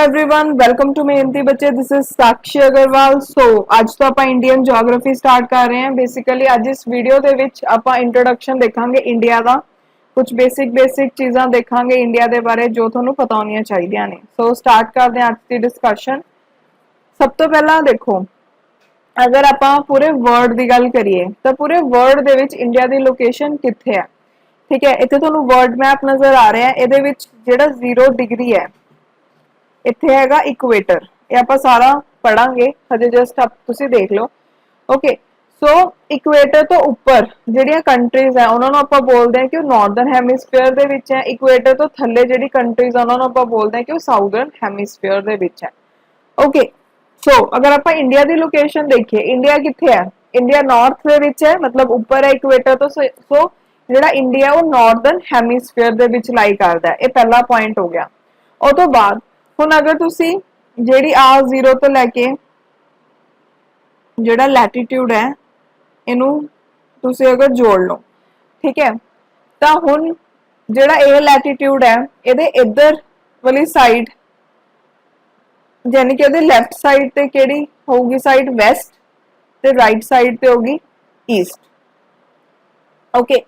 Everyone, welcome to मेहनती बच्चे। This is साक्षी अग्रवाल। सो आज तो ਆਪਾਂ इंडियन जोग्राफी स्टार्ट कर रहे हैं। बेसिकली ਅੱਜ इस वीडियो ਦੇ ਵਿੱਚ ਆਪਾਂ इंट्रोडक्शन ਦੇਖਾਂਗੇ इंडिया ਦਾ। कुछ बेसिक चीज़ां ਦੇਖਾਂਗੇ इंडिया ਦੇ ਬਾਰੇ जो ਤੁਹਾਨੂੰ ਪਤਾ ਹੋਣੀਆਂ ਚਾਹੀਦੀਆਂ ਨੇ। ਸੋ ਸਟਾर्ट ਕਰਦੇ ਹਾਂ ਅੱਜ ਦੀ डिस्कशन। ਸਭ ਤੋਂ ਪਹਿਲਾਂ ਦੇਖੋ, अगर ਆਪਾਂ पूरे वर्ल्ड ਦੀ ਗੱਲ करिए तो पूरे वर्ल्ड ਦੇ ਵਿੱਚ इंडिया ਦੀ लोकेशन कित्थे है। ठीक है, इत्थे ਤੁਹਾਨੂੰ वर्ल्ड मैप नजर आ रहा है। ਇਹਦੇ ਵਿੱਚ ਜਿਹੜਾ 0 डिग्री है इत्थे हैगा इक्वेटर। ये आप सारा पढ़ांगे, हजे जस्ट आप तुसी देख लो। ओके, सो इक्वेटर तो ऊपर जिहड़ियां कंट्रीज है उन्होंने आप बोलते हैं कि नॉर्दर्न हैमिस्फीयर दे विच है। इक्वेटर तो थल्ले जिहड़ी कंट्रीज है उन्होंने आप बोलते हैं कि साउदर्न हैमिस्फीयर दे विच है। ओके, सो अगर आप इंडिया की लोकेशन देखिए, इंडिया कित्थे है? इंडिया नॉर्थ दे विच है, मतलब ऊपर है इक्वेटर तो। सो जिहड़ा इंडिया वो नॉर्दर्न हैमिस्फीयर दे विच लाई करदा है। ये पहला पॉइंट हो गया। उस तो बाद हुण अगर तुसी जिहड़ी आ 0 तो लैके जिहड़ा लैटीट्यूड है इनू तुसी अगर जोड़ लो, ठीक है, तो हुण जिहड़ा ए लैटीट्यूड है इहदे इधर वाली साइड यानी कि इहदे लैफ्ट साइड ते किहड़ी होगी साइड? वैस्ट, ते राइट साइड ते होगी ईस्ट। ओके,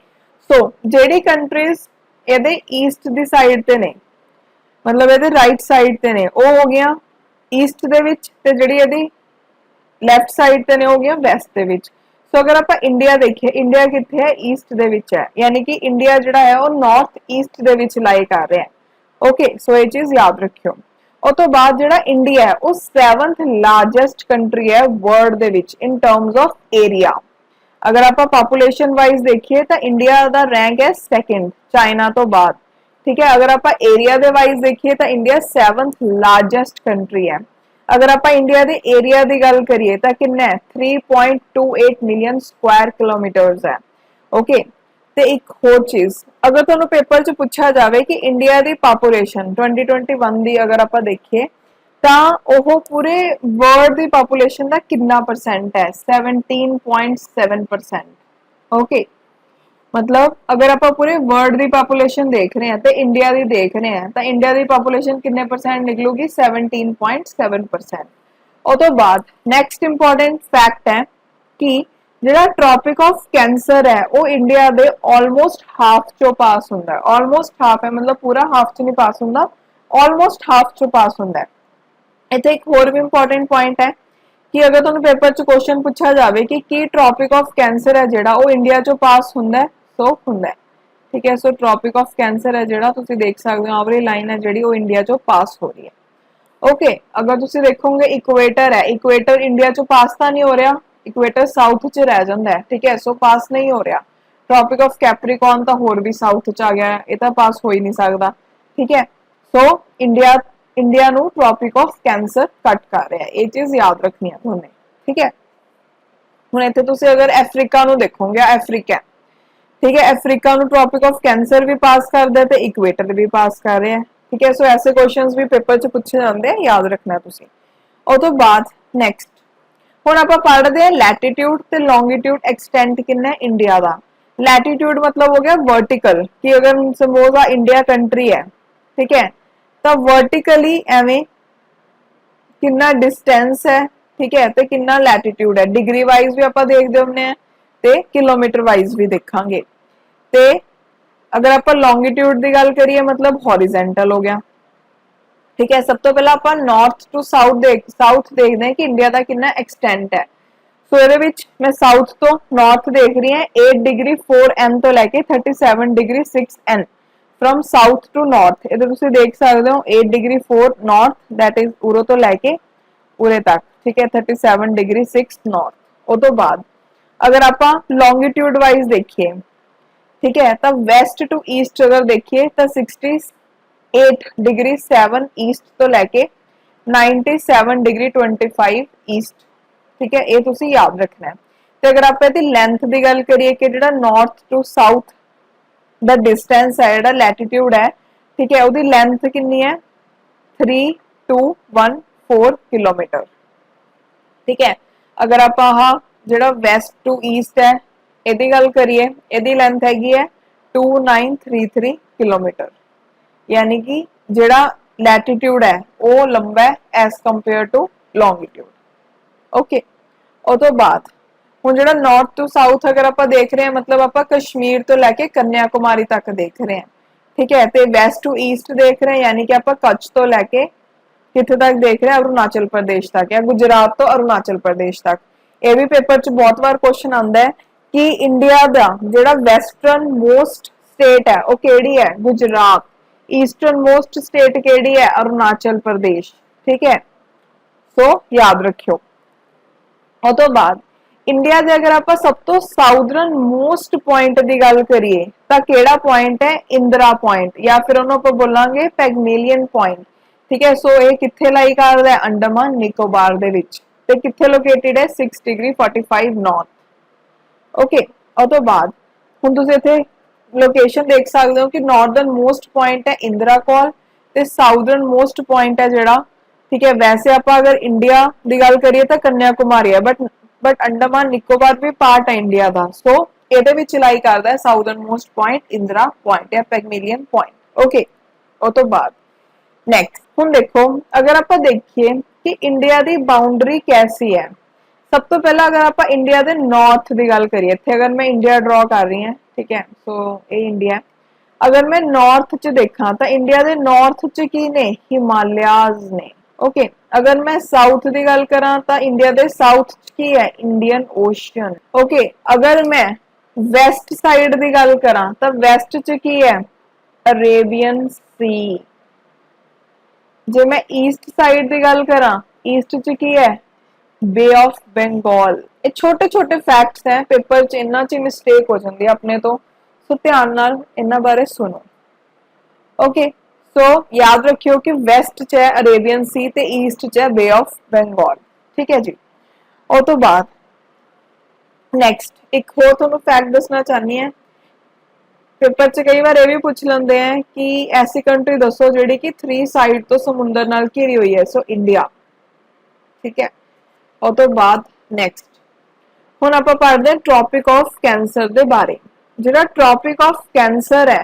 सो जिहड़ी कंट्रीज इहदे ईस्ट दी साइड ते ने, मतलब ये राइट साइड ते ने, वो हो गया ईस्ट दे विच, ते जिहड़ी इहदी लैफ्ट साइड ते ने हो गया वैस्ट दे विच। सो अगर आप इंडिया देखिए, इंडिया कित्थे है? ईस्ट दे विच है, यानी कि इंडिया जिहड़ा है वो नॉर्थ ईस्ट दे विच लाई कर रहा है। ओके, सो ये चीज याद रखियो। उस तो बाद जिहड़ा इंडिया है वो 7th लार्जेस्ट कंट्री है world they which in terms of area. अगर आप पॉपुलेशन वाइज देखिए तो इंडिया का रैंक है 2nd चाइना तो बाद। ठीक है, अगर आप एरिया दे वाइज देखिए तो इंडिया 7th लार्जेस्ट कंट्री है। अगर आप इंडिया के एरिया की गल करिए तो कितना है? 3.28 मिलियन स्क्वायर किलोमीटर्स है। ओके, ते एक होर चीज, अगर तुहानू पेपर च पूछा जाए कि इंडिया की पॉपुलेशन 2021 की अगर आप देखिए तो पूरे वर्ल्ड की पॉपुलेशन का कितना परसेंट है? 17.7%। ओके, मतलब अगर आप पूरे वर्ल्ड की पॉपुलेशन देख रहे हैं तो इंडिया की देख रहे हैं तो इंडिया की पॉपुलेशन कितने परसेंट निकलूगी? 17.7%। और तो बाद नैक्सट इंपॉर्टेंट फैक्ट है कि जो ट्रॉपिक ऑफ कैंसर है वो इंडिया के ऑलमोस्ट हाफ चो पास होंगे। ऑलमोस्ट हाफ है, मतलब पूरा हाफ च नहीं पास होंगे, ऑलमोस्ट हाफ चो पास होंगे। इतने एक होर भी इंपॉर्टेंट पॉइंट है कि अगर तुहानू पेपर च क्वेश्चन पूछा जाए कि ट्रॉपिक ऑफ कैंसर है जिहड़ा वो इंडिया चो पास होंगे, सो होंगे। ठीक है, सो ट्रॉपिक ऑफ कैंसर है जिहड़ा तुसीं देख सकते हो, आवरी लाइन है जिहड़ी वो इंडिया चो पास हो रही है। ओके, अगर तुसीं देखोगे इक्वेटर है, इक्वेटर इंडिया चो पास तो नहीं हो रहा, इक्वेटर साउथ च रह जाता है। ठीक है, सो पास नहीं हो रहा। ट्रॉपिक ऑफ कैप्रिकॉन तो होर भी साउथ च आ गया है, ये तो पास हो ही नहीं सकता। ठीक है, सो इंडिया नू ट्रॉपिक ऑफ कैंसर कट कर रहा है, ये चीज याद रखनी है तुमने। ठीक है, हुण इत्थे तुसीं अगर अफ्रीका नू देखोगे, अफ्रीका, ठीक है, अफ्रीका नू ट्रॉपिक ऑफ कैंसर भी पास करता है तो इक्वेटर भी पास कर रहे हैं। ठीक है, सो ऐसे क्वेश्चंस भी पेपर च पूछे जाते हैं, याद रखना तुसीं। और तो बाद नैक्सट हुण आपां पढ़दे हैं लैटीट्यूड ते लॉन्गिट्यूड एक्सटेंट कितना है इंडिया का। लैटीट्यूड मतलब हो गया वर्टिकल, कि अगर सपोज आ इंडिया कंट्री है, ठीक है, तो वर्टिकली एवें कितना डिस्टेंस है, ठीक है, तो कितना लैटीट्यूड है। डिग्री वाइज भी आप देखते होंगे ते किलोमीटर वाइज भी देखांगे। ते अगर आप लॉन्गिट्यूड की गल करिए मतलब हॉरिजेंटल हो गया। ठीक है, सब तो पहला आप नॉर्थ टू साउथ देखते हैं कि इंडिया का कितना एक्सटेंट है। सो ये मैं साउथ तो नॉर्थ देख रही है 8 डिग्री 4 एन तो लैके 37 डिग्री 6 N from south to north. ये तुम देख सकते हो 8 डिग्री 4 नॉर्थ, दैट इज उरो तो लैके उरे तक। ठीक है, 37 डिग्री 6 नॉर्थ। वो तो बाद अगर आप लॉन्गिट्यूड वाइज देखिए, ठीक है, तो वेस्ट टू ईस्ट अगर देखिए तो 68 डिग्री 7 ईस्ट तो लैके 97 डिग्री 25 ईस्ट। ठीक है, ये तुसी याद रखना है। तो अगर आप लेंथ की गल करिए कि जो north to south the distance है, जो लैटीट्यूड है, ठीक है, उसकी लेंथ कितनी है? 3214 किलोमीटर। ठीक है, अगर आप जो वैस्ट टू ईस्ट है यदि गल करिए, यदि लेंथ हैगी है 2933 किलोमीटर। यानी कि जिहड़ा लैटीट्यूड है वो लंबा है as compared to longitude. Okay, और तो बाद ਹੁਣ ਜਿਹੜਾ नॉर्थ टू साउथ अगर आप देख रहे हैं मतलब आप कश्मीर तो लैके कन्याकुमारी तक देख रहे हैं, ठीक है, तो वैस्ट टू ईस्ट देख रहे हैं यानी कि आप कच्छ तो लैके किथे तक देख रहे हैं अरुणाचल प्रदेश तक या गुजरात तो अरुणाचल प्रदेश तक। ये भी पेपर च बहुत बार क्वेश्चन आता है कि इंडिया दा जेड़ा वेस्टर्न मोस्ट स्टेट है वो केड़ी है, गुजरात। ईस्टर्न मोस्ट स्टेट केड़ी है, अरुणाचल प्रदेश, ठीक है, सो याद रखियो। और तो बाद इंडिया दे अगर आप सब तो साउदर्न मोस्ट पॉइंट की गल करिए तो केड़ा पॉइंट है, इंदिरा पॉइंट या फिर उन्होंने बोलांगे पैगमेलियन पॉइंट, ठीक है। सो ये किथे लाई करदा है, अंडमान निकोबार दे विच, ते किथे लोकेटेड है 6 डिग्री 45 नॉर्थ। ओके, और तो बाद हुण तुसीं इथे लोकेशन देख सकते हो कि नॉर्दर्न मोस्ट पॉइंट है इंदिरा कॉल ते साउदर्न मोस्ट पॉइंट है जेड़ा, ठीक है। वैसे आप अगर इंडिया की गल करिए तो कन्याकुमारी है बट अंडमान निकोबार भी पार्ट है इंडिया का। सो ਇਹਦੇ ਵਿੱਚ लाई करता है southern most point Indira point या पैगमेलियन पॉइंट। ओके, और तो बाद नेक्स्ट हम देखो अगर आप देखिए कि इंडिया की बाउंड्री कैसी है। सब तो पहला अगर आप इंडिया के नॉर्थ की गल करिए, इतने अगर मैं इंडिया ड्रॉ कर रही हूँ, ठीक है, सो ये इंडिया है। अगर मैं नॉर्थ च देखा तो इंडिया के नॉर्थ च की ने, हिमालयाज ने। ओके, अगर मैं साउथ की गल करा तो इंडिया के साउथ की है, इंडियन ओशन। ओके, अगर मैं वेस्ट साइड की गल करा तो वेस्ट च की है, अरेबियन सी। जे मैं ईस्ट साइड की गल करा, ईस्ट च की है, बे ऑफ बंगाल। ये छोटे छोटे फैक्ट्स हैं, पेपर च इन्हां च मिस्टेक हो जाती है अपने तो, सो ध्यान नाल इन्हां बारे सुनो। ओके, सो याद रखियो कि वेस्ट च है अरेबियन सी ते ईस्ट च है बे ऑफ बंगाल, ठीक है जी। और तो बाद नेक्स्ट एक होर तुहानूं फैक्ट दसना चाहनी है, पेपर च कई बार ये भी पूछ लेंदे हैं कि ऐसी कंट्री दसो जिहड़ी कि 3 साइड तो समुंदर नाल घिरी हुई है, सो इंडिया, ठीक है। और तो बाद नेक्स्ट हुण आपां पढ़दे ट्रॉपिक ऑफ कैंसर दे बारे। जिहड़ा ट्रॉपिक ऑफ कैंसर है,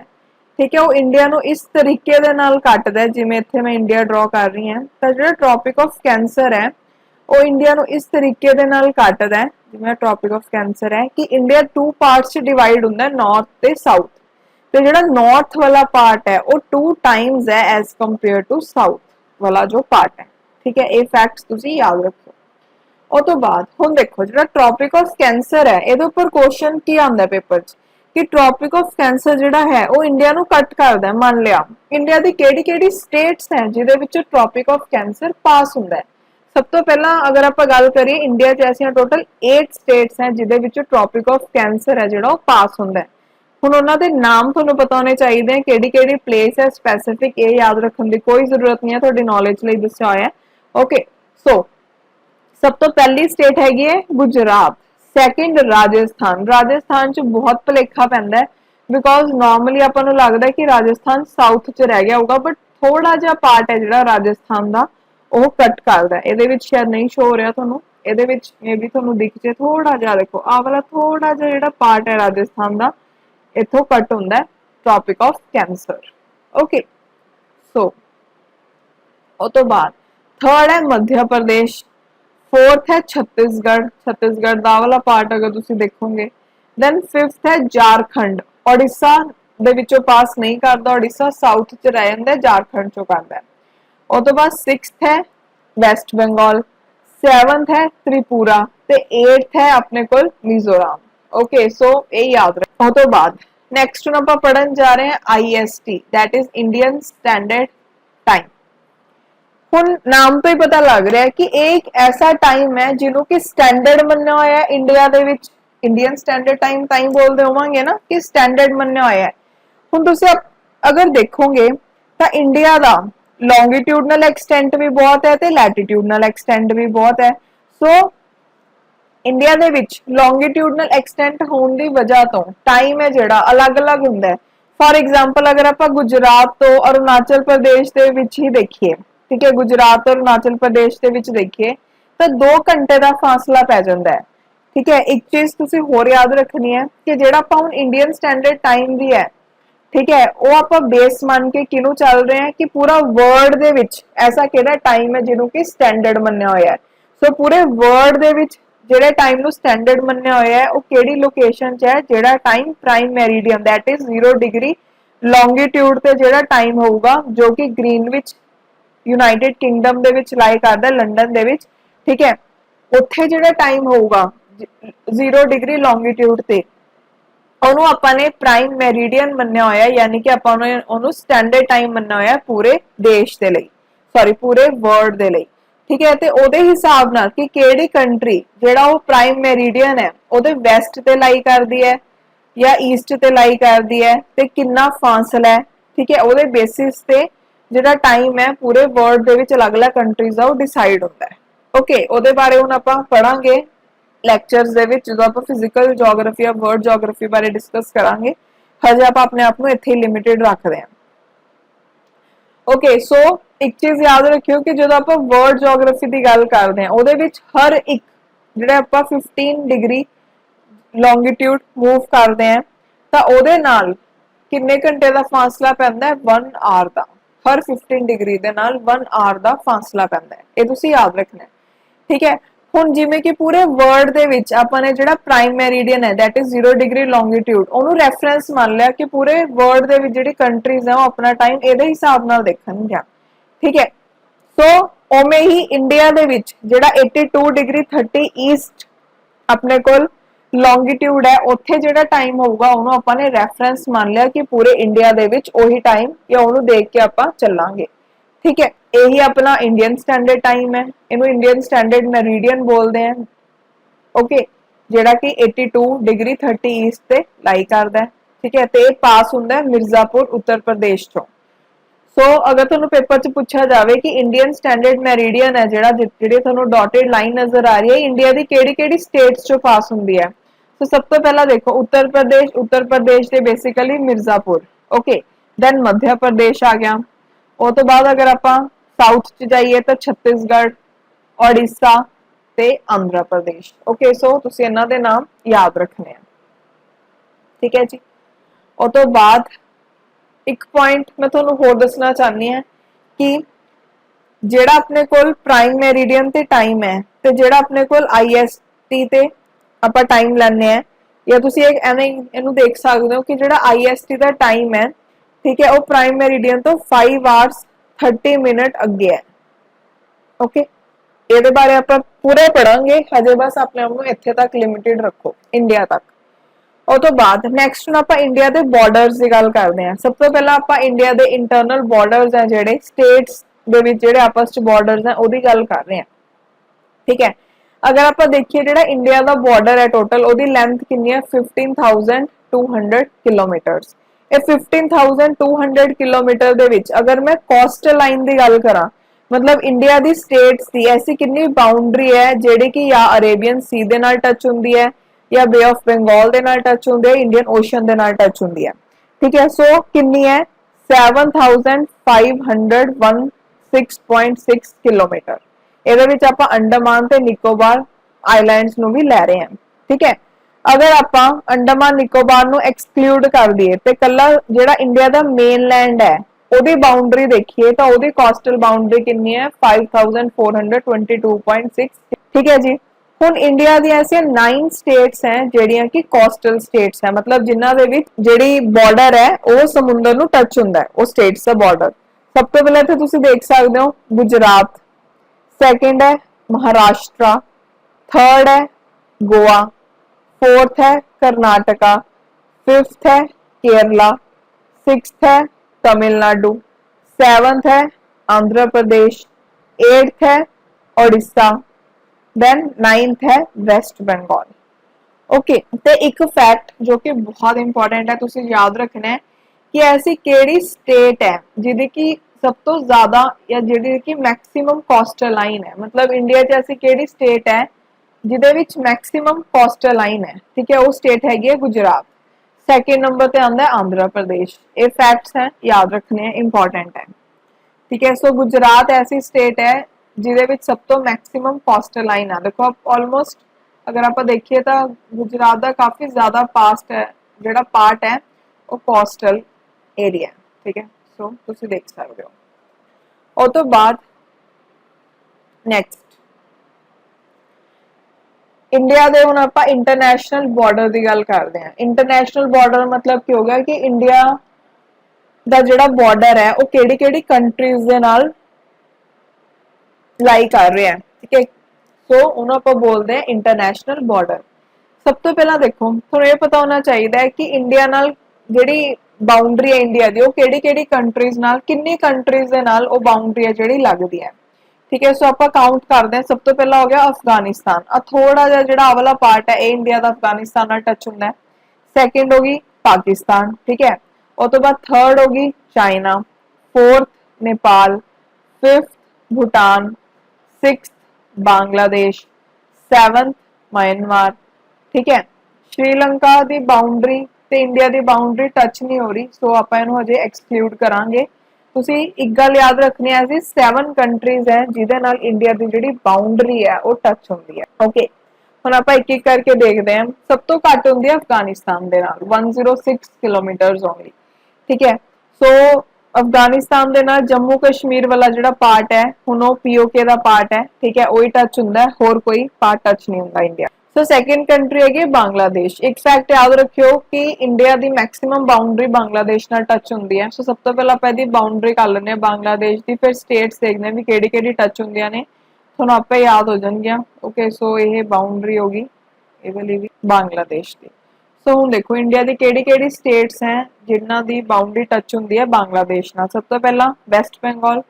ठीक है, वो इंडिया नूं इस तरीके दे नाल कटदा है, जिवें इत्थे मैं इंडिया ड्रॉ कर रही हां, तां जिहड़ा ट्रॉपिक ऑफ कैंसर है वो इंडिया नूं इस तरीके दे नाल कटदा है, जिवें ट्रॉपिक ऑफ कैंसर है कि इंडिया 2 पार्ट्स च डिवाइड हुंदा है, नॉर्थ ते साउथ। तो जो नॉर्थ वाला पार्ट है वो 2 टाइम्स है एज कंपेयर टू साउथ वाला जो पार्ट है, ठीक है। ये फैक्ट्स तुसी याद रखो। और तो बाद हम देखो जो ट्रॉपिक ऑफ कैंसर है ये ऊपर क्वेश्चन की आता है पेपर च कि ट्रॉपिक ऑफ कैंसर जोड़ा है वो इंडिया नू कट करता है। मान लिया इंडिया की केड़ी स्टेट्स हैं जिहदे ट्रॉपिक ऑफ कैंसर पास हुंदा है। सब तो पहला अगर आप गल करिए इंडिया च ऐसियां टोटल 8 स्टेट्स हैं जिहदे ट्रॉपिक ऑफ कैंसर है जोड़ा पास हुंदा है। हुण उन्हां दे नाम तुहानूं पता होने चाहिए, केड़ी प्लेस है स्पैसिफिक, ये याद रखने की कोई जरूरत नहीं है, तुहाडी नॉलेज लई दस्सिया होया है। ओके, सो सब तो पहली स्टेट हैगी है गुजरात, सैकेंड राजस्थान। राजस्थान च बहुत भुलेखा पैंदा है बिकॉज नॉर्मली आपां नूं लगदा है कि राजस्थान साउथ च रह गया होगा, बट थोड़ा जिहा पार्ट है जिहड़ा राजस्थान दा ਉਹ कट करदा है। ਇਹਦੇ ਵਿੱਚ शायद नहीं शो हो रहा ਤੁਹਾਨੂੰ, ਇਹਦੇ ਵਿੱਚ मे बी ਤੁਹਾਨੂੰ दिख जे थोड़ा जिहा, देखो आ वाला थोड़ा जिहा ਜਿਹੜਾ पार्ट है राजस्थान दा इथों कट हुंदा है टॉपिक ऑफ कैंसर। ओके, सो ਉਹ ਤੋਂ बाद थर्ड है मध्य प्रदेश, फोर्थ है छत्तीसगढ़, छत्तीसगढ़ दा वाला पार्ट अगर तुसी देखोगे। देन फिफ्थ है झारखंड, ओडिशा दे विचों पास नहीं करता, ओडिशा साउथ च रह जांदा है, झारखंड चों करदा है। और तो बाद सिक्स्थ है वेस्ट बंगाल, सेवंथ है त्रिपुरा ते एट्थ है अपने कोल मिजोरम। ओके, सो ये याद रखो। और तो बाद नेक्स्ट हम आप पढ़न जा रहे हैं IST, that is Indian standard time. हुण नाम तो ही पता लग रहा है कि एक ऐसा टाइम है जिन्हों कि स्टैंडर्ड मन्निया होया है इंडिया दे विच। इंडियन स्टैंडर्ड टाइम ताई बोलते होवांगे ना कि स्टैंडर्ड मन्निया होया है। हुण तुसीं अगर देखोगे तो इंडिया दा लॉन्गिट्यूडनल एक्सटेंट भी बहुत है ते लैटिट्यूडनल एक्सटेंट भी बहुत है। सो इंडिया दे विच लॉन्गिट्यूडनल एक्सटेंट होने की वजह तो टाइम है जिहड़ा अलग अलग हुंदा है। फॉर एग्जाम्पल अगर आप गुजरात तो अरुणाचल प्रदेश दे विच ही देखिए, ठीक है, गुजरात और अरुणाचल प्रदेश के विच देखिए तो 2 घंटे का फासला पै जाता है, ठीक है। एक चीज तुसी होर याद रखनी है कि जिहड़ा आपां हुण इंडियन स्टैंडर्ड टाइम भी है ठीक है, वो आप बेस मान के किनू चल रहे हैं कि पूरा वर्ल्ड दे विच ऐसा किहड़ा टाइम है जिन्हों की स्टैंडर्ड मन्निया होया है। सो पूरे वर्ल्ड दे विच जेड़ा टाइम नु स्टैंडर्ड मन्निया होया है वो केड़ी लोकेशन च है, जेड़ा time prime meridian that is 0 degree longitude ते जेड़ा टाइम होगा जो कि ग्रीनविच यूनाइटेड किंगडम दे विच लाई करदा लंडन दे विच। ठीक है, उत्थे जेड़ा टाइम होगा 0 डिग्री लॉन्गिट्यूड ते ਉਹਨੂੰ ਆਪਾਂ ਨੇ ਪ੍ਰਾਈਮ ਮੈਰੀਡੀਅਨ ਮੰਨਿਆ ਹੋਇਆ, ਯਾਨੀ ਕਿ ਆਪਾਂ ਨੇ ਉਹਨੂੰ ਸਟੈਂਡਰਡ ਟਾਈਮ ਮੰਨਿਆ ਹੋਇਆ ਪੂਰੇ ਦੇਸ਼ ਦੇ ਲਈ, ਸੌਰੀ ਪੂਰੇ ਵਰਲਡ ਦੇ ਲਈ। ਠੀਕ ਹੈ, ਤੇ ਉਹਦੇ ਹਿਸਾਬ ਨਾਲ ਕਿ ਕਿਹੜੀ ਕੰਟਰੀ ਜਿਹੜਾ ਉਹ ਪ੍ਰਾਈਮ ਮੈਰੀਡੀਅਨ ਹੈ ਉਹਦੇ ਵੈਸਟ ਤੇ ਲਾਈ ਕਰਦੀ ਹੈ ਜਾਂ ਈਸਟ ਤੇ ਲਾਈ ਕਰਦੀ ਹੈ ਤੇ ਕਿੰਨਾ ਫਾਸਲਾ ਹੈ। ਠੀਕ ਹੈ, ਉਹਦੇ ਬੇਸਿਸ ਤੇ ਜਿਹੜਾ ਟਾਈਮ ਹੈ ਪੂਰੇ ਵਰਲਡ ਦੇ ਵਿੱਚ ਅਲੱਗ-ਅਲੱਗ ਕੰਟਰੀਜ਼ ਦਾ ਉਹ ਡਿਸਾਈਡ ਹੁੰਦਾ ਹੈ। ਓਕੇ, ਉਹਦੇ ਬਾਰੇ ਹੁਣ ਆਪਾਂ ਪੜਾਂਗੇ ਲੈਕਚਰਸ ਦੇ ਵਿੱਚ ਜਦੋਂ ਆਪਾਂ ਫਿਜ਼ੀਕਲ ਜੀਓਗ੍ਰਾਫੀ ਜਾਂ ਵਰਡ ਜੀਓਗ੍ਰਾਫੀ ਬਾਰੇ ਡਿਸਕਸ ਕਰਾਂਗੇ। ਹਜੇ ਆਪਾਂ ਆਪਣੇ ਆਪ ਨੂੰ ਇੱਥੇ ਹੀ ਲਿਮਿਟਿਡ ਰੱਖਦੇ ਹਾਂ। ਓਕੇ, ਸੋ ਇੱਕ ਚੀਜ਼ ਯਾਦ ਰੱਖਿਓ ਕਿ ਜਦੋਂ ਆਪਾਂ ਵਰਡ ਜੀਓਗ੍ਰਾਫੀ ਦੀ ਗੱਲ ਕਰਦੇ ਹਾਂ ਉਹਦੇ ਵਿੱਚ ਹਰ ਇੱਕ ਜਿਹੜਾ ਆਪਾਂ 15 ਡਿਗਰੀ ਲੌਂਗੀਟਿਊਡ ਮੂਵ ਕਰਦੇ ਹਾਂ ਤਾਂ ਉਹਦੇ ਨਾਲ ਕਿੰਨੇ ਘੰਟੇ ਦਾ ਫਾਸਲਾ ਪੈਂਦਾ ਹੈ 1 ਆਰ ਦਾ। ਹਰ 15 ਡਿਗਰੀ ਦੇ ਨਾਲ 1 ਆਰ ਦਾ ਫਾਸਲਾ ਪੈਂਦਾ ਹੈ, ਇਹ ਤੁਸੀਂ ਯਾਦ ਰੱਖਣਾ ਹੈ। ਠੀਕ ਹੈ, ਹੁਣ ਜਿਵੇਂ ਕਿ ਪੂਰੇ ਵਰਲਡ ਦੇ ਵਿੱਚ ਆਪਾਂ ਨੇ ਜਿਹੜਾ ਪ੍ਰਾਈਮ ਮੈਰੀਡੀਅਨ ਹੈ ਦੈਟ ਇਜ਼ 0 ਡਿਗਰੀ ਲੌਂਗੀਟਿਊਡ ਉਹਨੂੰ ਰੈਫਰੈਂਸ ਮੰਨ ਲਿਆ ਕਿ ਪੂਰੇ ਵਰਲਡ ਦੇ ਵਿੱਚ ਜਿਹੜੀ ਕੰਟਰੀਜ਼ ਹੈ ਉਹ ਆਪਣਾ ਟਾਈਮ ਇਹਦੇ ਹਿਸਾਬ ਨਾਲ ਦੇਖਣਗੀਆਂ। ਠੀਕ ਹੈ, ਸੋ ਉਵੇਂ ਹੀ ਇੰਡੀਆ ਦੇ ਵਿੱਚ ਜਿਹੜਾ 82 ਡਿਗਰੀ 30 ਈਸਟ ਆਪਣੇ ਕੋਲ ਲੌਂਗੀਟਿਊਡ ਹੈ ਉੱਥੇ ਜਿਹੜਾ ਟਾਈਮ ਹੋਊਗਾ ਉਹਨੂੰ ਆਪਾਂ ਨੇ ਰੈਫਰੈਂਸ ਮੰਨ ਲਿਆ ਕਿ ਪੂਰੇ ਇੰਡੀਆ ਦੇ ਵਿੱਚ ਉਹੀ ਟਾਈਮ ਜਾਂ ਉਹਨੂੰ ਦੇਖ ਕੇ ਆਪਾਂ ਚੱਲਾਂਗੇ। ठीक है, यही अपना इंडियन स्टैंडर्ड टाइम है, इन्हों इंडियन स्टैंडर्ड मेरिडियन बोलते हैं। ओके, जेड़ा कि 82 डिग्री 30 ईस्ट ते लाई करदा है। ठीक है, ते पास हुंदा है मिर्जापुर उत्तर प्रदेश चों। सो अगर तुहानू पेपर च पूछा जावे कि इंडियन स्टैंडर्ड मेरिडियन है जेड़ा जिहड़ी तुहानू डॉटेड लाइन नजर आ रही है इंडिया दी केड़ी-केड़ी स्टेट्स चों पास हुंदी है। तो सब तो पहला देखो उत्तर प्रदेश दे basically Mirzapur. Okay, then Madhya Pradesh आ गया। ਉਹ ਤੋਂ ਬਾਅਦ ਅਗਰ ਆਪਾਂ ਸਾਊਥ ਚ ਜਾਈਏ ਤਾਂ ਛੱਤੀਸਗੜ੍ਹ, ਓਡੀਸ਼ਾ ਤੇ ਆਂਧਰਾ ਪ੍ਰਦੇਸ਼। ਓਕੇ, ਸੋ ਤੁਸੀਂ ਇਹਨਾਂ ਦੇ ਨਾਮ ਯਾਦ ਰੱਖਣੇ ਆ। ਠੀਕ ਹੈ ਜੀ, ਉਹ ਤੋਂ ਬਾਅਦ ਇੱਕ ਪੁਆਇੰਟ ਮੈਂ ਤੁਹਾਨੂੰ ਹੋਰ ਦੱਸਣਾ ਚਾਹਨੀ ਹਾਂ ਕਿ ਜਿਹੜਾ ਆਪਣੇ ਕੋਲ ਪ੍ਰਾਈਮ ਮੈਰੀਡੀਅਨ ਤੇ ਟਾਈਮ ਹੈ ਤੇ ਜਿਹੜਾ ਆਪਣੇ ਕੋਲ ਆਈਐਸਟੀ ਤੇ ਆਪਾਂ ਟਾਈਮ ਲੈਣੇ ਆ, ਜਾਂ ਤੁਸੀਂ ਇੱਕ ਐਵੇਂ ਇਹਨੂੰ ਦੇਖ ਸਕਦੇ ਹੋ ਕਿ ਜਿਹੜਾ ਆਈਐਸਟੀ ਦਾ ਟਾਈਮ ਹੈ ठीक है, वो प्राइम मेरिडियन तो 5 आवर्स 30 मिनट अगे है। ओके, ये बारे आप पूरे पढ़ांगे, हजे बस अपने आप को इत्थे तक लिमिटेड रखो इंडिया तक। और तो बाद नैक्सट हम इंडिया के बॉर्डर्स की गल करते हैं। सब तो पहला आप इंडिया के इंटरनल बॉर्डर्स हैं जेडे स्टेट्स दे विच जेडे आपस च बॉर्डर्स हैं उहदी गल कर रहे हैं। ठीक है, अगर आप देखिए जो इंडिया का बॉर्डर है टोटल उसकी लेंथ कितनी है 15,200 किलोमीटरस। 15,200 किलोमीटर दे विच अगर मैं कोस्टल लाइन की गल करा, मतलब इंडिया दी स्टेट्स दी ऐसी कितनी बाउंड्री है जेडी कि या अरेबियन सी दे नाल टच हुंदी है या बे ऑफ बंगाल दे नाल टच हुंदी है, इंडियन ओशन दे नाल टच हुंदी है। ठीक है, सो कितनी है 7,516.6 किलोमीटर। ਇਹਦੇ ਵਿੱਚ ਆਪਾਂ ਅੰਡਮਾਨ ਤੇ ਨਿਕੋਬਾਰ ਆਈਲੈਂਡਸ ਨੂੰ ਵੀ ਲੈ ਰਹੇ ਹਾਂ। ਠੀਕ ਹੈ, अगर आप अंडमान निकोबार ਨੂੰ एक्सक्लूड कर दिए तो कला ਜਿਹੜਾ इंडिया का मेनलैंड है ਉਹਦੀ बाउंड्री देखिए तो ਉਹਦੀ कोस्टल बाउंड्री कितनी है 5422.6। ठीक है जी, ਹੁਣ इंडिया दी ऐसी 9 स्टेट्स हैं ਜਿਹੜੀਆਂ कि कोस्टल स्टेट्स है, मतलब जिन्हां ਦੇ ਵਿੱਚ ਜਿਹੜੀ बॉर्डर है वो समुद्र ਨੂੰ टच ਹੁੰਦਾ है, वो स्टेट्स ਦਾ बॉर्डर। सब तो पहले तो ਤੁਸੀਂ देख सकते हो गुजरात, सेकंड है महाराष्ट्र, थर्ड है गोवा, फोर्थ है कर्नाटका, फिफ्थ है केरला, सिक्स्थ है तमिलनाडु, सेवंथ है आंध्र प्रदेश, एट्थ है ओडिशा, देन नाइन्थ है वेस्ट बंगाल। ओके, तो एक फैक्ट जो कि बहुत इंपॉर्टेंट है तुसी याद रखना है कि ऐसी केड़ी स्टेट है जिहदी की सब तो ज्यादा या जिहदी की मैक्सिमम कोस्टल लाइन है, मतलब इंडिया च ऐसी केड़ी स्टेट है जिहदे विच मैक्सिमम कोस्टल लाइन है। ठीक है, वो स्टेट हैगी है गुजरात। सैकेंड नंबर पे आंदा है आंध्र प्रदेश। ये फैक्ट्स हैं, याद रखने हैं, इंपॉर्टेंट है। ठीक है, सो गुजरात ऐसी स्टेट है जिहदे विच सब तो मैक्सिमम कोस्टल लाइन है। देखो आप ऑलमोस्ट अगर आप देखिए तो गुजरात का काफ़ी ज़्यादा पास्ट है जिहड़ा पार्ट है वो कोस्टल ਏਰੀਆ, ठीक है। सो तुसी देख सकते हो। ਉਹ ਤੋਂ ਬਾਅਦ ਨੈਕਸਟ ਇੰਡੀਆ ਦੇ ਹੁਣ ਆਪਾਂ ਇੰਟਰਨੈਸ਼ਨਲ ਬਾਰਡਰ ਦੀ ਗੱਲ ਕਰਦੇ ਹਾਂ। ਇੰਟਰਨੈਸ਼ਨਲ ਬਾਰਡਰ ਮਤਲਬ ਕੀ ਹੋ ਗਿਆ ਕਿ ਇੰਡੀਆ ਦਾ ਜਿਹੜਾ ਬਾਰਡਰ ਹੈ ਉਹ ਕਿਹੜੀ ਕਿਹੜੀ ਕੰਟਰੀਜ਼ ਦੇ ਨਾਲ ਲਾਈ ਕਰ ਰਿਹਾ ਹੈ, ਠੀਕ ਹੈ। ਸੋ ਉਹਨੂੰ ਆਪਾਂ ਬੋਲਦੇ ਹਾਂ ਇੰਟਰਨੈਸ਼ਨਲ ਬਾਰਡਰ। ਸਭ ਤੋਂ ਪਹਿਲਾਂ ਦੇਖੋ ਤੁਹਾਨੂੰ ਇਹ ਪਤਾ ਹੋਣਾ ਚਾਹੀਦਾ ਹੈ ਕਿ ਇੰਡੀਆ ਨਾਲ ਜਿਹੜੀ ਬਾਉਂਡਰੀ ਹੈ ਇੰਡੀਆ ਦੀ ਉਹ ਕਿਹੜੀ ਕਿਹੜੀ ਕੰਟਰੀਜ਼ ਨਾਲ, ਕਿੰਨੀ ਕੰਟਰੀਜ਼ ਦੇ ਨਾਲ ਉਹ ਬਾਉਂਡਰੀ ਹੈ ਜਿਹੜੀ ਲੱਗਦੀ ਹੈ, ठीक है। सो आप काउंट करते हैं। सब तो पहला हो गया अफगानिस्तान, थोड़ा जिहा जिहड़ा वाला पार्ट है इंडिया का अफगानिस्तान नाल टच हुंदा है। सैकेंड होगी पाकिस्तान, ठीक है। उस तो बाद थर्ड होगी China, fourth Nepal, fifth Bhutan, sixth Bangladesh, seventh Myanmar, ठीक है। श्रीलंका की बाउंड्री ते इंडिया की बाउंड्री टच नहीं हो रही, सो आप इहनूं हजे एक्सक्लूड करांगे। ਤੁਸੀਂ ਇੱਕ ਗੱਲ ਯਾਦ ਰੱਖਣੀ ਹੈ ਸੀ 7 ਕੰਟਰੀਜ਼ ਹੈ ਜਿਹਦੇ ਨਾਲ ਇੰਡੀਆ ਦੀ ਜਿਹੜੀ ਬਾਉਂਡਰੀ ਹੈ ਉਹ ਟੱਚ ਹੁੰਦੀ ਹੈ, ਓਕੇ। ਹੁਣ ਆਪਾਂ ਇੱਕ ਇੱਕ ਕਰਕੇ ਦੇਖਦੇ ਹਾਂ। ਸਭ ਤੋਂ ਘੱਟ ਹੁੰਦੀ ਹੈ ਅਫਗਾਨਿਸਤਾਨ ਦੇ ਨਾਲ 106 ਕਿਲੋਮੀਟਰਸ ਓਨਲੀ, ਠੀਕ ਹੈ। ਸੋ ਅਫਗਾਨਿਸਤਾਨ ਦੇ ਨਾਲ ਜੰਮੂ ਕਸ਼ਮੀਰ ਵਾਲਾ ਜਿਹੜਾ ਪਾਰਟ ਹੈ ਹੁਣ ਉਹ ਪੀਓਕੇ ਦਾ ਪਾਰਟ ਹੈ, ਠੀਕ ਹੈ, ਉਹੀ ਟੱਚ ਹੁੰਦਾ ਹੈ, ਹੋਰ ਕੋਈ ਪਾਰਟ ਟੱਚ ਨਹੀਂ ਹੁੰਦਾ ਇੰਡੀਆ। ਸੋ ਸੈਕੰਡ ਕੰਟਰੀ ਹੈਗੀ ਬਾਂਗਲਾदेश। ਇੱਕ ਫੈਕਟ याद रखियो कि इंडिया की मैक्सिमम बाउंड्री बांग्लादेश नाल टच होंदी है। सो सब तो पहला ਆਪਾਂ ਇਹਦੀ ਬਾਉਂਡਰੀ ਕਰ ਲੈਂਦੇ ਹਾਂ ਬਾਂਗਲਾदेश ਦੀ, ਫਿਰ ਸਟੇਟਸ ਦੇਖਦੇ ਹਾਂ ਵੀ ਕਿਹੜੀ ਕਿਹੜੀ ਟੱਚ ਹੁੰਦੀਆਂ ਨੇ, ਤੁਹਾਨੂੰ ਆਪੇ ਯਾਦ ਹੋ ਜਾਣਗੀਆਂ, ਓਕੇ। ਸੋ ਇਹ ਬਾਉਂਡਰੀ ਹੋਗੀ ਇਹਦੇ ਲਈ ਵੀ ਬਾਂਗਲਾदेश ਦੀ। ਸੋ ਹੁਣ ਦੇਖੋ ਇੰਡੀਆ ਦੀ ਕਿਹੜੀ ਕਿਹੜੀ ਸਟੇਟਸ ਹੈ ਜਿਨ੍ਹਾਂ ਦੀ ਬਾਉਂਡਰੀ ਟੱਚ ਹੁੰਦੀ ਹੈ ਬਾਂਗਲਾदेश ਨਾਲ। ਸਭ ਤੋਂ ਪਹਿਲਾਂ ਵੈਸਟ ਬੰਗਾਲ,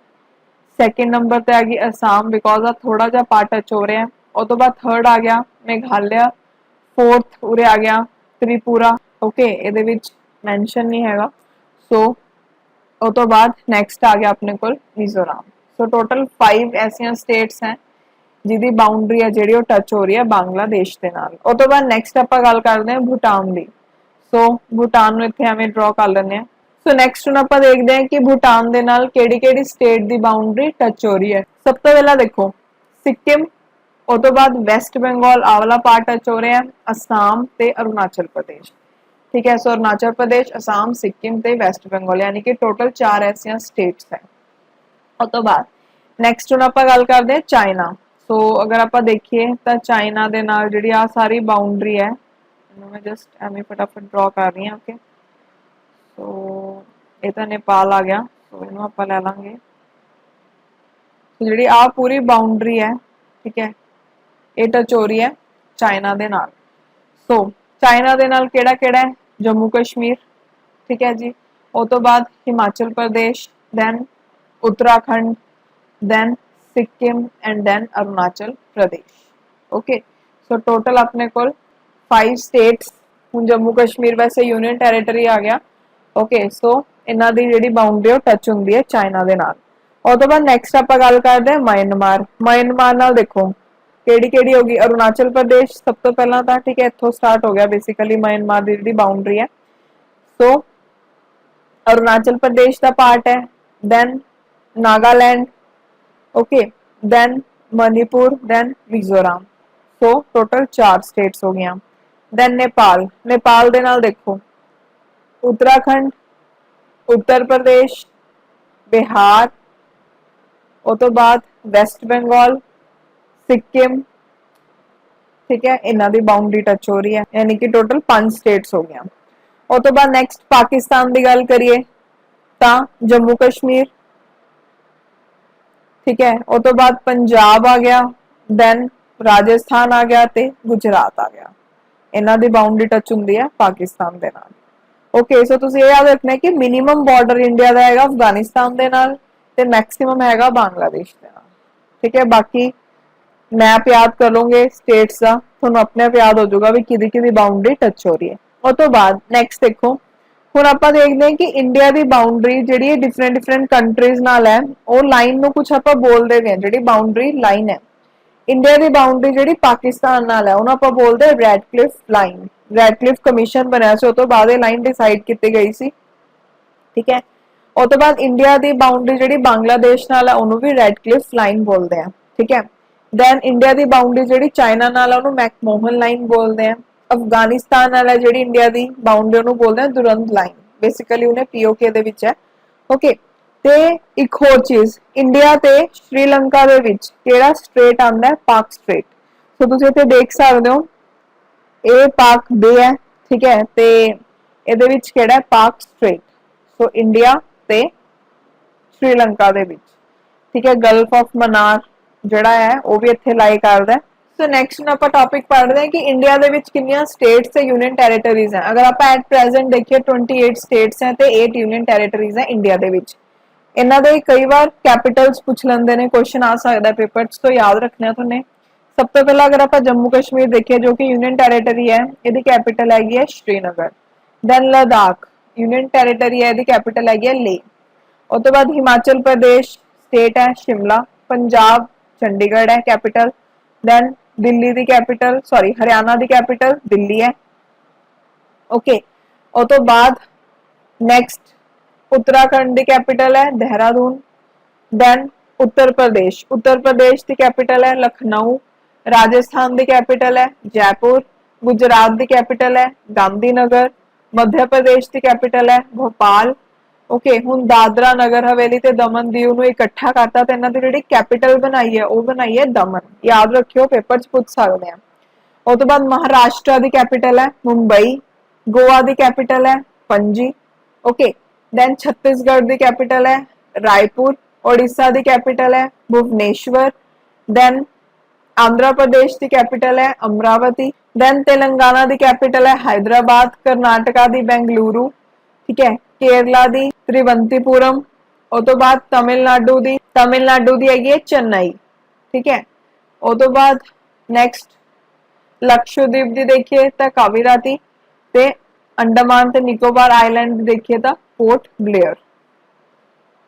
ਸੈਕੰਡ ਨੰਬਰ ਤੇ ਆ ਗਈ ਅਸਾਮ ਬਿਕੋਜ਼ ਆ ਥੋੜਾ ਜਿਹਾ ਪਾਰਟ ਟੱਚ ਹੋ ਰਿਹਾ ਹੈ। ਉਸ ਤੋਂ ਬਾਅਦ ਥਰਡ ਆ ਗਿਆ ਮੇਘਾਲਿਆ, फोर्थ उरे आ गया त्रिपुरा, ओके, ਇਹਦੇ ਵਿੱਚ ਮੈਂਸ਼ਨ ਨਹੀਂ ਹੈਗਾ। ਸੋ ਉਸ ਤੋਂ ਬਾਅਦ ਨੈਕਸਟ ਆ ਗਿਆ ਆਪਣੇ ਕੋਲ ਮਿਜ਼ੋਰਮ। ਸੋ ਟੋਟਲ 5 ਐਸੀਆਂ ਸਟੇਟਸ ਹੈ ਜਿਹਦੀ ਬਾਉਂਡਰੀ ਹੈ ਜਿਹੜੀ ਉਹ ਟੱਚ ਹੋ ਰਹੀ ਹੈ ਬਾਂਗਲਾदेश ਦੇ ਨਾਲ। ਉਸ ਤੋਂ ਬਾਅਦ ਨੈਕਸਟ ਆਪਾਂ ਗੱਲ ਕਰਦੇ ਹਾਂ ਭੂਟਾਨ ਦੀ। ਸੋ ਭੂਟਾਨ ਨੂੰ ਇੱਥੇ ਐਵੇਂ ਡਰਾ ਕਰ ਲੈਂਦੇ ਹਾਂ। ਸੋ ਨੈਕਸਟ ਹੁਣ ਆਪਾਂ ਦੇਖਦੇ ਹਾਂ ਕਿ ਭੂਟਾਨ ਦੇ ਨਾਲ ਕਿਹੜੀ ਕਿਹੜੀ ਸਟੇਟ ਦੀ ਬਾਉਂਡਰੀ ਟੱਚ ਹੋ ਰਹੀ ਹੈ। ਸਭ ਤੋਂ ਪਹਿਲਾਂ ਦੇਖੋ ਸਿੱਕਿਮ, ਉਸ ਤੋਂ ਬਾਅਦ ਵੈਸਟ ਬੰਗਾਲ ਆ ਵਾਲਾ ਪਾर्ट टच हो रहा है, असम ते अरुणाचल प्रदेश, ठीक है। सो अरुणाचल प्रदेश, असम, सिक्किम ते वेस्ट बंगाल यानी कि टोटल 4 ऐसियां स्टेट्स है। उस तो बाद नैक्सट हुण आपां गल करदे हां चाइना। सो अगर आपां देखिए तो चाइना दे नाल जिहड़ी आ सारी बाउंड्री है, मैं जस्ट एवें फटाफट ड्रॉ कर रही हूं, ओके। सो ये तो नेपाल आ गया, सो इहनूं आपां लै लांगे। जिहड़ी आ पूरी बाउंड्री है, ठीक है, ਇਹ ਟੱਚ ਹੋ ਰਹੀ ਹੈ ਚਾਈਨਾ ਦੇ ਨਾਲ। ਸੋ ਚਾਈਨਾ ਦੇ ਨਾਲ ਕਿਹੜਾ ਕਿਹੜਾ ਹੈ? ਜੰਮੂ ਕਸ਼ਮੀਰ, ਠੀਕ ਹੈ ਜੀ। ਉਸ ਤੋਂ ਬਾਅਦ Himachal Pradesh, then Uttarakhand, then Sikkim and then Arunachal Pradesh, okay. So total अपने कोल 5 स्टेट्स। हुण जम्मू कश्मीर वैसे यूनियन टैरेटरी आ गया, ओके। सो इन्हां दी जिहड़ी बाउंड्री है टच हुंदी है चाइना दे नाल। उस तो बाद नैक्सट आपां गल करदे हां म्यांमार। म्यांमार नाल देखो ਕਿਹੜੀ ਕਿਹੜੀ ਹੋਗੀ? अरुणाचल प्रदेश सब तो पहला था, ठीक है, इत्थों स्टार्ट हो गया बेसिकली म्यांमार दी जिहड़ी बाउंड्री है। सो अरुणाचल प्रदेश का पार्ट है, then Nagaland, okay, then Manipur, then Mizoram. So total 4 states हो गई। देन नेपाल, नेपाल दे नाल देखो उत्तराखंड, उत्तर प्रदेश, बिहार, उस तो बाद वेस्ट बंगाल, सिक्किम, ठीक है, इन्हां दी बाउंड्री टच हो रही है यानी कि टोटल 5 स्टेट्स हो गया। उस तो बाद नैक्सट पाकिस्तान की गल करिए तो जम्मू कश्मीर, ठीक है, उस तो बाद पंजाब आ गया, देन राजस्थान आ गया ते गुजरात आ गया। इन्हां दी बाउंड्री टच हुंदी है पाकिस्तान दे नाल, ओके। सो तुसीं ये याद रखना है कि मिनिमम बॉर्डर इंडिया दा हैगा अफगानिस्तान दे नाल ते मैक्सिमम हैगा बांग्लादेश दे नाल, ठीक है। बाकी मैप याद कर लोगे स्टेट्स का, थोड़ा अपने आप याद हो जाएगा भी किदी किदी बाउंड्री टच हो रही है। उस तो बाद नैक्सट देखो हुण आपां देखदे हां कि इंडिया की बाउंड्री जिहड़ी डिफरेंट डिफरेंट कंट्रीज नाल है वो लाइन नूं कुछ आपां बोलदे वे जिहड़ी बाउंड्री लाइन है इंडिया की बाउंड्री जिहड़ी पाकिस्तान नाल है उहनूं आपां बोलदे red Cliff line. Red Cliff commission बनिया सी उस तो बाद ये लाइन डिसाइड की गई सी, ठीक है। उस तो बाद इंडिया की बाउंड्री जिहड़ी बांग्लादेश नाल है उहनूं भी रेड क्लिफ लाइन बोलदे हैं, ठीक है। दैन इंडिया की बाउंड्री जिहड़ी चाइना नाल है उहनूं मैकमोहन लाइन बोलते हैं। अफगानिस्तान नाल है जिहड़ी इंडिया की बाउंड्री उहनूं बोलते हैं दुरंत लाइन, बेसिकली उन्हें पीओके दे विच है। ओके, ते एक होर चीज, इंडिया ते श्रीलंका दे विच केड़ा स्ट्रेट आंदा है? पाक स्ट्रेट। सो तुसीं इत्थे देख सकदे हो, ये पाक बे है, ठीक है, ते इहदे विच केड़ा है? पाक स्ट्रेट। सो इंडिया ते श्रीलंका दे विच, ठीक है, गल्फ ऑफ मन्नार ਜਿਹੜਾ ਹੈ ਉਹ ਵੀ ਇੱਥੇ ਲਾਈ ਕਰਦਾ ਹੈ। ਸੋ ਨੈਕਸਟ ਨੂੰ ਆਪਾਂ ਟੌਪਿਕ ਪੜ੍ਹਦੇ ਹਾਂ ਕਿ ਇੰਡੀਆ ਦੇ ਵਿੱਚ ਕਿੰਨੀਆਂ ਸਟੇਟਸ ਤੇ ਯੂਨੀਅਨ ਟੈਰੀਟਰੀਜ਼ ਹੈ। ਅਗਰ ਆਪਾਂ ਐਟ ਪ੍ਰੈਜ਼ੈਂਟ ਦੇਖੀਏ 28 ਸਟੇਟਸ ਹੈ ਤੇ 8 ਯੂਨੀਅਨ ਟੈਰੀਟਰੀਜ਼ ਹੈ ਇੰਡੀਆ ਦੇ ਵਿੱਚ। ਇਹਨਾਂ ਦੇ ਕਈ ਵਾਰ ਕੈਪੀਟਲਸ ਪੁੱਛ ਲੈਂਦੇ ਨੇ, ਕੁਐਸਚਨ ਆ ਸਕਦਾ ਪੇਪਰ 'ਚ, ਤੋਂ ਯਾਦ ਰੱਖਣਾ ਤੁਹਾਨੂੰ। ਸਭ ਤੋਂ ਪਹਿਲਾਂ ਅਗਰ ਆਪਾਂ ਜੰਮੂ ਕਸ਼ਮੀਰ ਦੇਖੀਏ ਜੋ ਕਿ ਯੂਨੀਅਨ ਟੈਰੀਟਰੀ ਹੈ, ਇਹਦੀ ਕੈਪੀਟਲ ਹੈਗੀ ਹੈ Srinagar. Then Ladakh union territory ਹੈ, ਇਹਦੀ ਕੈਪੀਟਲ ਹੈਗੀ ਹੈ ਲੇਹ। ਉਸ ਤੋਂ ਬਾਅਦ ਹਿਮਾਚਲ ਪ੍ਰਦੇਸ਼ ਸਟੇਟ ਹੈ शिमला। पंजाब चंडीगढ़ है कैपिटल। दैन दिल्ली दी कैपिटल, सॉरी हरियाणा दी कैपिटल दिल्ली है। ओके, उस तो बाद नेक्स्ट उत्तराखंड दी कैपिटल है देहरादून। दैन उत्तर प्रदेश दी कैपिटल है लखनऊ। राजस्थान दी कैपिटल है जयपुर। गुजरात दी कैपिटल है गांधीनगर। मध्य प्रदेश दी कैपिटल है भोपाल। ओके, हुण दादरा नगर हवेली ते दमन दीव नूं इकट्ठा करता ते इन्हां दी जिहड़ी कैपिटल बनाई है वो बनाई है दमन। याद रखियो, पेपर च पूछ सकदे आ। उस तो बाद महाराष्ट्र दी कैपिटल है मुंबई। गोवा दी कैपिटल है पणजी। ओके, दैन छत्तीसगढ़ दी कैपिटल है रायपुर। ओडिशा दी कैपिटल है भुवनेश्वर। दैन आंध्र प्रदेश की कैपिटल है अमरावती। दैन तेलंगाना की कैपिटल है हैदराबाद। कर्नाटका की बेंगलुरु, ठीक है, केरला दी त्रिवंतीपुरम। उस तो बाद तमिलनाडु दी हैगी है चेन्नई, ठीक है। उस तो बाद नेक्स्ट लक्षद्वीप दी देखिए तो काविराती, ते अंडमान ते निकोबार आइलैंड देखिए तो पोर्ट ब्लेयर।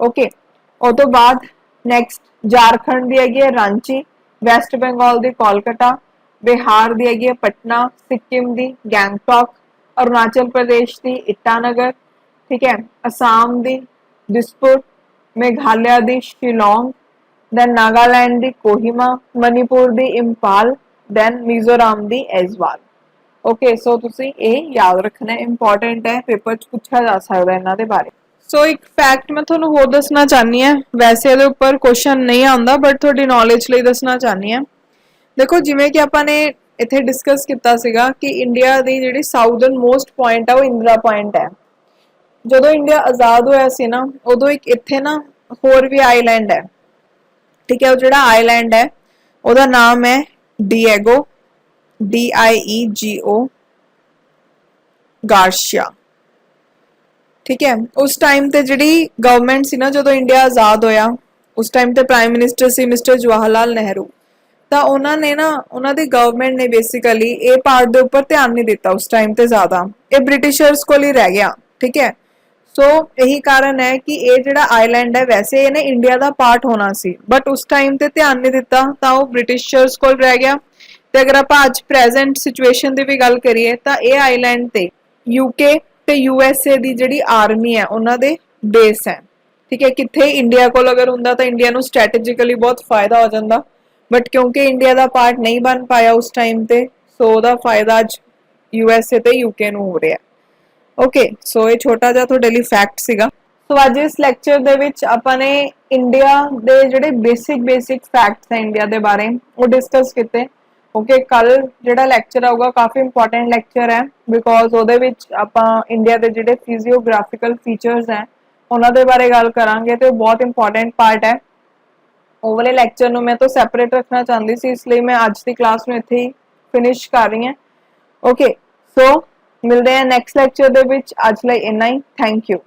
ओके, उस तो बाद नेक्स्ट झारखंड दी हैगी है रांची। वेस्ट बंगाल दी कोलकाता। बिहार दी हैगी है पटना। सिक्किम दी गैंगटॉक। अरुणाचल प्रदेश दी ईटानगर, ठीक है, असम दी दिसपुर। मेघालय दी शिलोंग। दैन नागालैंड दी कोहिमा। मणिपुर दी इंफाल। दैन मिजोरम दी ऐजवाल। ओके, सो तुसी ये याद रखना है, इंपॉर्टेंट है, पेपर च पूछा जा सकता है इन्हां दे बारे। सो एक फैक्ट मैं थोड़ा होर दसना चाहनी है, वैसे ये उपर क्वेश्चन नहीं आता बट थोड़ी नॉलेज लिए दसना चाहनी है। देखो जिमें कि आपने इत्थे डिस्कस किया सीगा कि इंडिया की जिहड़ी साउदर्न मोस्ट पॉइंट है वो इंदिरा पॉइंट है। जदों इंडिया आज़ाद होया सी ना उदों एक इत्थे ना होर भी आइलैंड है, ठीक है, वो जिहड़ा आइलैंड है उहदा नाम है डिएगो, DIEGO गार्शिया, ठीक है। उस टाइम ते जिहड़ी गवर्नमेंट सी ना जदों इंडिया आज़ाद होया उस टाइम ते प्राइम मिनिस्टर सी मिस्टर जवाहरलाल नेहरू। तो उन्होंने ना उन्होंने गवर्नमेंट ने बेसिकली ये पार्ट के उपर ध्यान नहीं दिता उस टाइम ते ज्यादा, ये ब्रिटिशर्स को ही रह गया, ठीक है। सो यही कारण है कि ये जिहड़ा आइलैंड है वैसे इन्हें इंडिया का पार्ट होना सी बट उस टाइम ते ध्यान नहीं दिता तो वो ब्रिटिशर्स को रह गया। तो अगर आप अज प्रेजेंट सिचुएशन की भी गल करिए तो यह आइलैंड ते यूके ते USA की जिहड़ी आर्मी है उन्होंने बेस है, ठीक है। कित्थे इंडिया को अगर हुंदा तो इंडिया नूं स्ट्रैटेजिकली बहुत फायदा हो जाता बट क्योंकि इंडिया का पार्ट नहीं बन पाया उस टाइम पे सो उहदा फायदा अज USA ते UK नूं हो रहा है। ओके, सो ये छोटा जिहा तुहाडे लई फैक्ट सीगा। सो अज इस लैक्चर दे विच आपां ने इंडिया दे जिहड़े बेसिक फैक्ट्स है इंडिया दे बारे वो डिस्कस किते। ओके, कल जिहड़ा लैक्चर आऊगा काफ़ी इंपॉर्टेंट लैक्चर है बिकॉज उहदे विच आपां इंडिया दे जिहड़े फिजियोग्राफिकल फीचर्स हैं उन्हां दे बारे गल करांगे तो बहुत इंपॉर्टेंट पार्ट है। वो वाले लैक्चर नूं मैं तो सैपरेट रखना चाहती सी इसलिए मैं अज की क्लास में इत्थे ही फिनिश कर रही हूँ। ओके, सो मिलते हैं नैक्सट लैक्चर दे विच, अज लई इन्ना ही। Thank you.